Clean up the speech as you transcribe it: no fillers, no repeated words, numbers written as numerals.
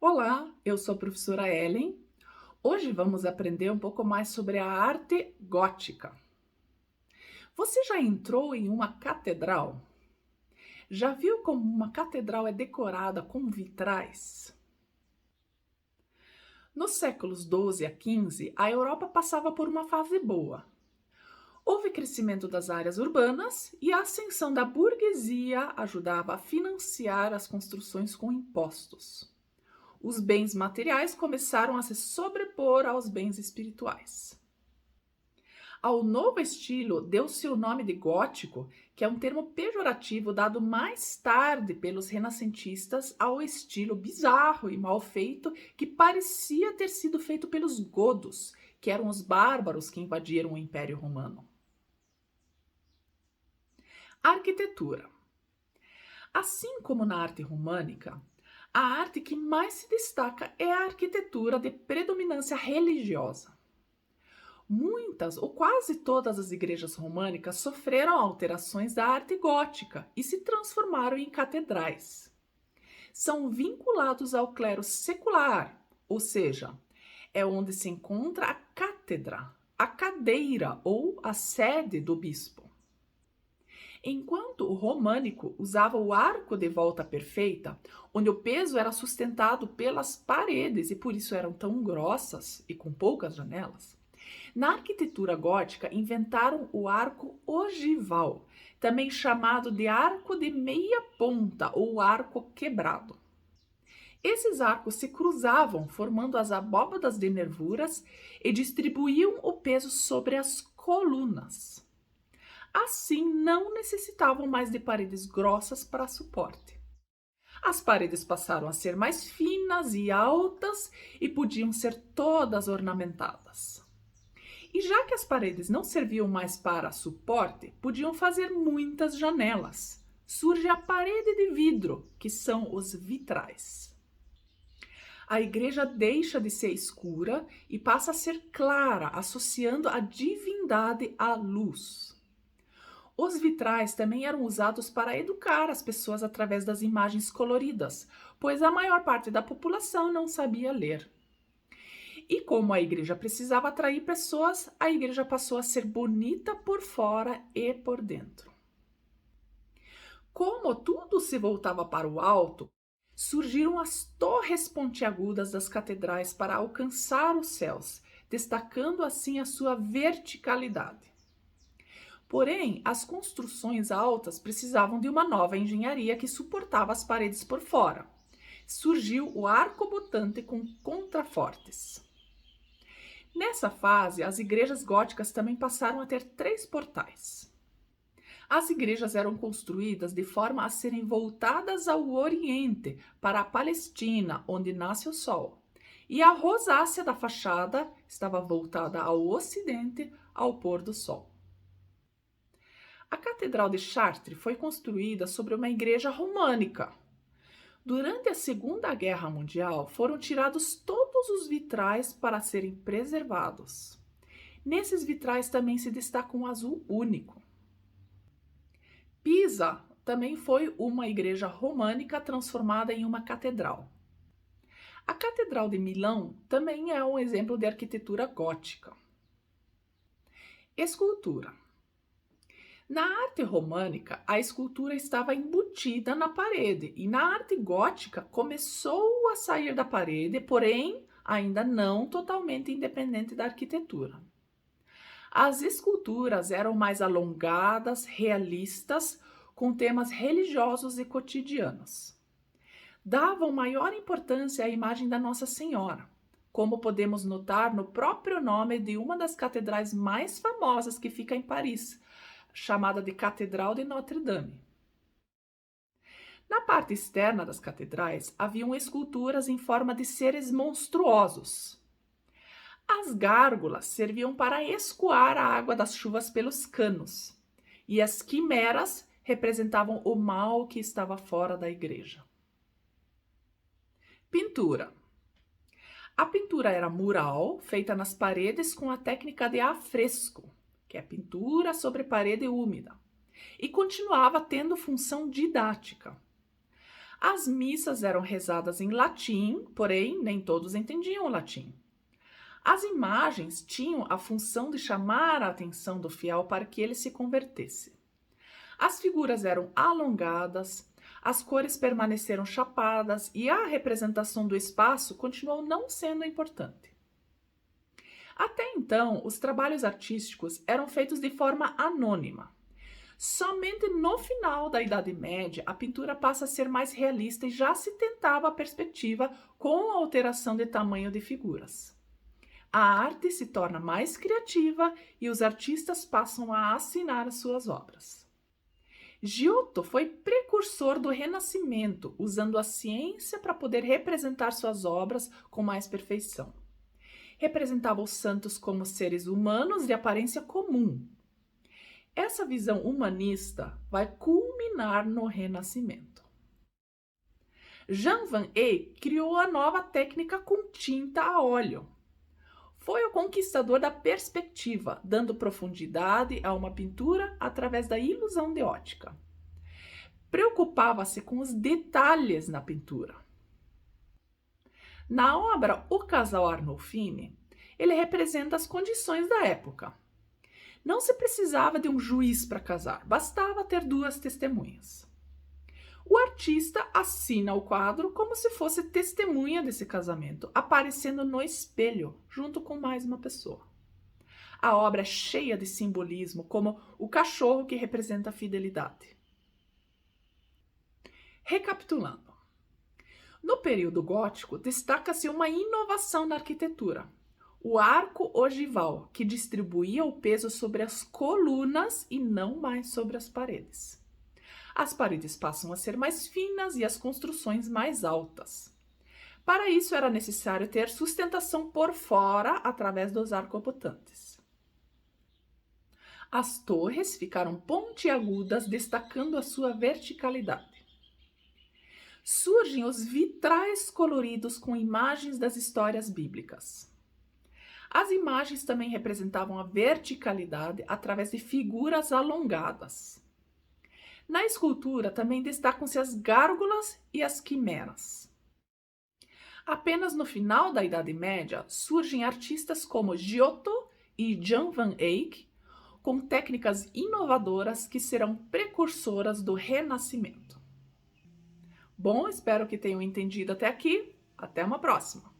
Olá, eu sou a professora Ellen. Hoje vamos aprender um pouco mais sobre a arte gótica. Você já entrou em uma catedral? Já viu como uma catedral é decorada com vitrais? Nos séculos 12 a 15, a Europa passava por uma fase boa. Houve crescimento das áreas urbanas e a ascensão da burguesia ajudava a financiar as construções com impostos. Os bens materiais começaram a se sobrepor aos bens espirituais. Ao novo estilo deu-se o nome de gótico, que é um termo pejorativo dado mais tarde pelos renascentistas ao estilo bizarro e mal feito que parecia ter sido feito pelos godos, que eram os bárbaros que invadiram o Império Romano. Arquitetura. Assim como na arte românica, a arte que mais se destaca é a arquitetura de predominância religiosa. Muitas ou quase todas as igrejas românicas sofreram alterações da arte gótica e se transformaram em catedrais. São vinculados ao clero secular, ou seja, é onde se encontra a cátedra, a cadeira ou a sede do bispo. Enquanto o românico usava o arco de volta perfeita, onde o peso era sustentado pelas paredes e por isso eram tão grossas e com poucas janelas, na arquitetura gótica inventaram o arco ogival, também chamado de arco de meia ponta ou arco quebrado. Esses arcos se cruzavam, formando as abóbadas de nervuras e distribuíam o peso sobre as colunas. Assim, não necessitavam mais de paredes grossas para suporte. As paredes passaram a ser mais finas e altas e podiam ser todas ornamentadas. E já que as paredes não serviam mais para suporte, podiam fazer muitas janelas. Surge a parede de vidro, que são os vitrais. A igreja deixa de ser escura e passa a ser clara, associando a divindade à luz. Os vitrais também eram usados para educar as pessoas através das imagens coloridas, pois a maior parte da população não sabia ler. E como a igreja precisava atrair pessoas, a igreja passou a ser bonita por fora e por dentro. Como tudo se voltava para o alto, surgiram as torres pontiagudas das catedrais para alcançar os céus, destacando assim a sua verticalidade. Porém, as construções altas precisavam de uma nova engenharia que suportava as paredes por fora. Surgiu o arcobotante com contrafortes. Nessa fase, as igrejas góticas também passaram a ter 3 portais. As igrejas eram construídas de forma a serem voltadas ao Oriente, para a Palestina, onde nasce o Sol. E a rosácea da fachada estava voltada ao Ocidente, ao pôr do Sol. A Catedral de Chartres foi construída sobre uma igreja românica. Durante a Segunda Guerra Mundial, foram tirados todos os vitrais para serem preservados. Nesses vitrais também se destaca um azul único. Pisa também foi uma igreja românica transformada em uma catedral. A Catedral de Milão também é um exemplo de arquitetura gótica. Escultura. Na arte românica, a escultura estava embutida na parede e na arte gótica começou a sair da parede, porém ainda não totalmente independente da arquitetura. As esculturas eram mais alongadas, realistas, com temas religiosos e cotidianos. Davam maior importância à imagem da Nossa Senhora, como podemos notar no próprio nome de uma das catedrais mais famosas que fica em Paris, chamada de Catedral de Notre-Dame. Na parte externa das catedrais haviam esculturas em forma de seres monstruosos. As gárgulas serviam para escoar a água das chuvas pelos canos, e as quimeras representavam o mal que estava fora da igreja. Pintura. A pintura era mural, feita nas paredes com a técnica de afresco, que é pintura sobre parede úmida, e continuava tendo função didática. As missas eram rezadas em latim, porém nem todos entendiam o latim. As imagens tinham a função de chamar a atenção do fiel para que ele se convertesse. As figuras eram alongadas, as cores permaneceram chapadas e a representação do espaço continuou não sendo importante. Até então, os trabalhos artísticos eram feitos de forma anônima. Somente no final da Idade Média, a pintura passa a ser mais realista e já se tentava a perspectiva com a alteração de tamanho de figuras. A arte se torna mais criativa e os artistas passam a assinar as suas obras. Giotto foi precursor do Renascimento, usando a ciência para poder representar suas obras com mais perfeição. Representava os santos como seres humanos de aparência comum. Essa visão humanista vai culminar no Renascimento. Jan van Eyck criou a nova técnica com tinta a óleo. Foi o conquistador da perspectiva, dando profundidade a uma pintura através da ilusão de ótica. Preocupava-se com os detalhes na pintura. Na obra O Casal Arnolfini, ele representa as condições da época. Não se precisava de um juiz para casar, bastava ter duas testemunhas. O artista assina o quadro como se fosse testemunha desse casamento, aparecendo no espelho, junto com mais uma pessoa. A obra é cheia de simbolismo, como o cachorro que representa a fidelidade. Recapitulando. No período gótico, destaca-se uma inovação na arquitetura. O arco ogival, que distribuía o peso sobre as colunas e não mais sobre as paredes. As paredes passam a ser mais finas e as construções mais altas. Para isso era necessário ter sustentação por fora através dos arcobotantes. As torres ficaram pontiagudas, destacando a sua verticalidade. Surgem os vitrais coloridos com imagens das histórias bíblicas. As imagens também representavam a verticalidade através de figuras alongadas. Na escultura também destacam-se as gárgulas e as quimeras. Apenas no final da Idade Média surgem artistas como Giotto e Jan van Eyck, com técnicas inovadoras que serão precursoras do Renascimento. Bom, espero que tenham entendido até aqui. Até uma próxima!